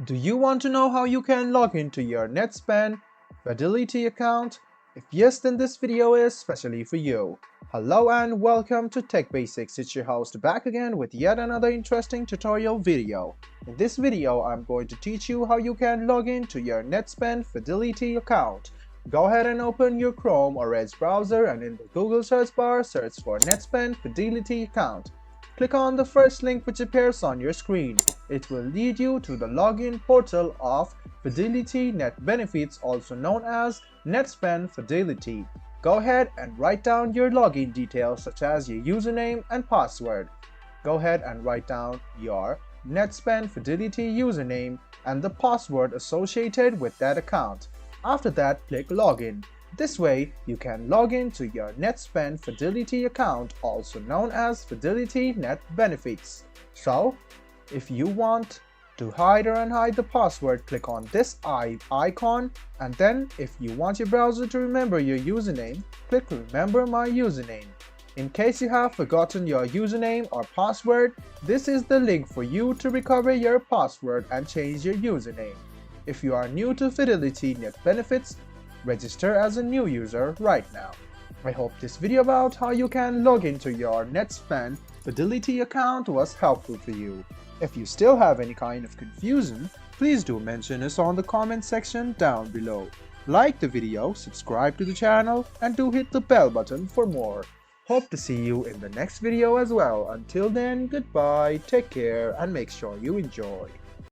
Do you want to know how you can log into your Netspend Fidelity account? If yes, then this video is specially for you. Hello and welcome to Tech Basics. It's your host back again with yet another interesting tutorial video. In this video, I'm going to teach you how you can log into your Netspend Fidelity account. Go ahead and open your Chrome or Edge browser and in the Google search bar, search for Netspend Fidelity account. Click on the first link which appears on your screen. It will lead you to the login portal of Fidelity Net Benefits, also known as Netspend Fidelity. Go ahead and write down your login details such as your username and password. Go ahead and write down your Netspend Fidelity username and the password associated with that account. After that, click Login. This way, you can log into your Netspend Fidelity account, also known as Fidelity Net Benefits. So, if you want to hide or unhide the password, click on this eye icon, and then if you want your browser to remember your username, click Remember My Username. In case you have forgotten your username or password, this is the link for you to recover your password and change your username. If you are new to Fidelity Net Benefits, register as a new user right now. I hope this video about how you can log into your Netspend Fidelity account was helpful for you. If you still have any kind of confusion, please do mention us on the comment section down below. Like the video, subscribe to the channel, and do hit the bell button for more. Hope to see you in the next video as well. Until then, goodbye, take care, and make sure you enjoy.